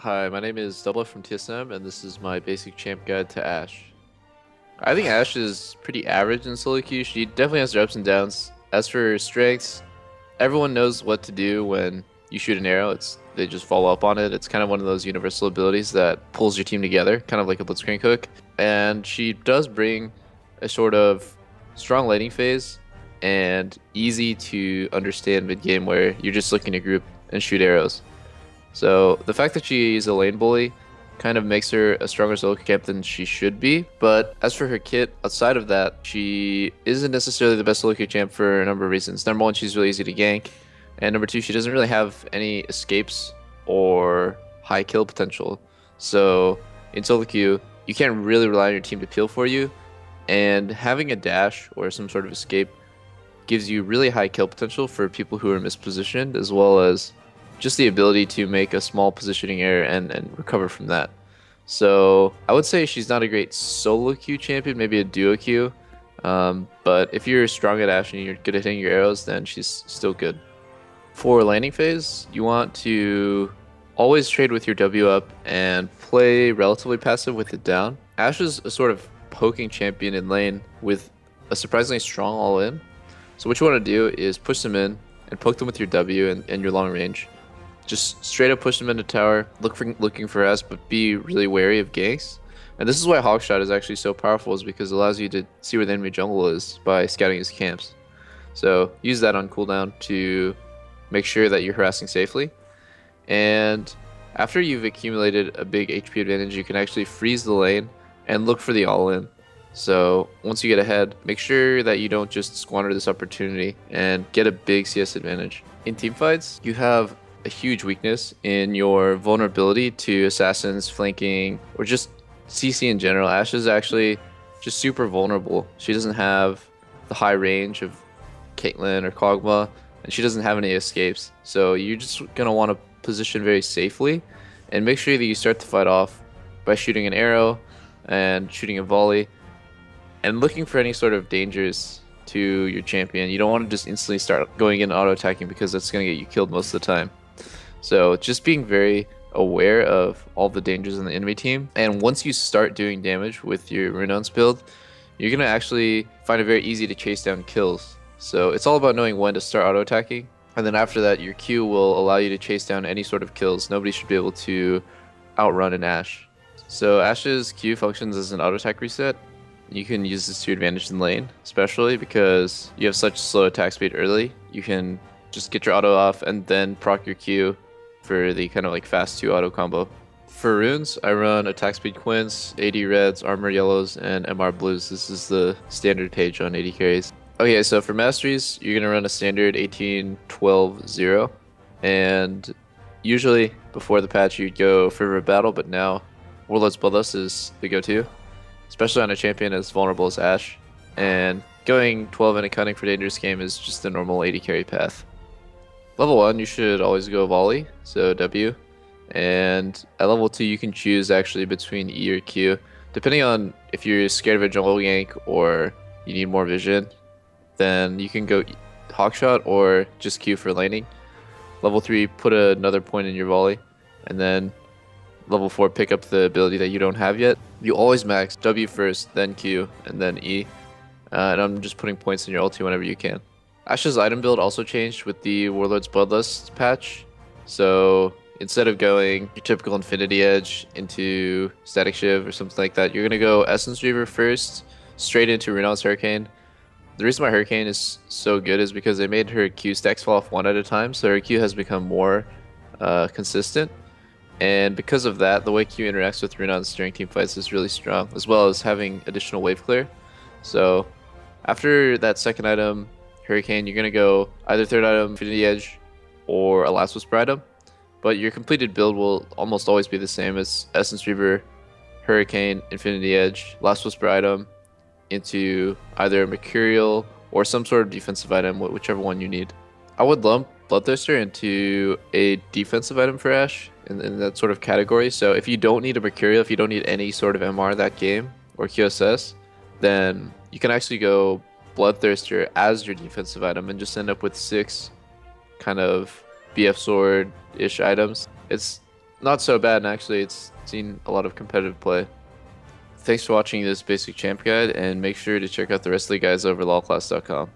Hi, my name is doublelift from TSM, and this is my basic champ guide to Ashe. I think Ashe is pretty average in solo queue. She definitely has her ups and downs. As for her strengths, everyone knows what to do when you shoot an arrow. They just follow up on it. It's kind of one of those universal abilities that pulls your team together, kind of like a blitzcrank hook. And she does bring a sort of strong laning phase and easy to understand mid game where you're just looking to group and shoot arrows. So the fact that she's a lane bully kind of makes her a stronger solo camp than she should be. But as for her kit, outside of that, she isn't necessarily the best solo queue champ for a number of reasons. Number one, she's really easy to gank. And number two, she doesn't really have any escapes or high kill potential. So in solo queue, you can't really rely on your team to peel for you. And having a dash or some sort of escape gives you really high kill potential for people who are mispositioned, as well as just the ability to make a small positioning error and recover from that. So I would say she's not a great solo queue champion, maybe a duo queue. But if you're strong at Ashe and you're good at hitting your arrows, then she's still good. For landing phase, you want to always trade with your W up and play relatively passive with it down. Ashe is a sort of poking champion in lane with a surprisingly strong all-in. So what you want to do is push them in and poke them with your W and your long range. Just straight up push them into tower, looking for us, but be really wary of ganks. And this is why Hawkshot is actually so powerful, is because it allows you to see where the enemy jungle is by scouting his camps. So use that on cooldown to make sure that you're harassing safely. And after you've accumulated a big HP advantage, you can actually freeze the lane and look for the all-in. So once you get ahead, make sure that you don't just squander this opportunity and get a big CS advantage. In teamfights, you have a huge weakness in your vulnerability to assassins, flanking, or just CC in general. Ashe is actually just super vulnerable. She doesn't have the high range of Caitlyn or Kog'Maw, and she doesn't have any escapes. So you're just going to want to position very safely and make sure that you start the fight off by shooting an arrow and shooting a volley and looking for any sort of dangers to your champion. You don't want to just instantly start going in auto-attacking, because that's going to get you killed most of the time. So just being very aware of all the dangers in the enemy team. And once you start doing damage with your Renounce build, you're going to actually find it very easy to chase down kills. So it's all about knowing when to start auto-attacking. And then after that, your Q will allow you to chase down any sort of kills. Nobody should be able to outrun an Ashe. So Ashe's Q functions as an auto-attack reset. You can use this to your advantage in lane, especially because you have such slow attack speed early. You can just get your auto off and then proc your Q for the kind of like fast 2 auto combo. For runes, I run attack speed quints, AD reds, armor yellows, and MR blues. This is the standard page on AD carries. Okay, so for masteries, you're gonna run a standard 18-12-0, and usually before the patch you'd go Fervor of Battle, but now Warlord's Bloodlust is the go-to, especially on a champion as vulnerable as Ashe. And going 12 and accounting for dangerous game is just the normal AD carry path. Level 1, you should always go volley, so W. And at level 2, you can choose actually between E or Q. Depending on if you're scared of a jungle gank or you need more vision, then you can go Hawkshot or just Q for laning. Level 3, put another point in your volley. And then level 4, pick up the ability that you don't have yet. You always max W first, then Q, and then E. And I'm just putting points in your ulti whenever you can. Ashe's item build also changed with the Warlord's Bloodlust patch. So instead of going your typical Infinity Edge into Static Shiv or something like that, you're going to go Essence Reaver first, straight into Renounce Hurricane. The reason why Hurricane is so good is because they made her Q stacks fall off one at a time, so her Q has become more consistent. And because of that, the way Q interacts with Renounce during team fights is really strong, as well as having additional wave clear. So after that second item, Hurricane, you're going to go either third item, Infinity Edge, or a Last Whisper item. But your completed build will almost always be the same as Essence Reaver, Hurricane, Infinity Edge, Last Whisper item, into either a Mercurial or some sort of defensive item, whichever one you need. I would lump Bloodthirster into a defensive item for Ashe in that sort of category. So if you don't need a Mercurial, if you don't need any sort of MR that game, or QSS, then you can actually go Bloodthirster as your defensive item and just end up with 6 kind of BF sword-ish items. It's not so bad, actually. It's seen a lot of competitive play. Thanks for watching this basic champ guide, and make sure to check out the rest of the guides over lolclass.com.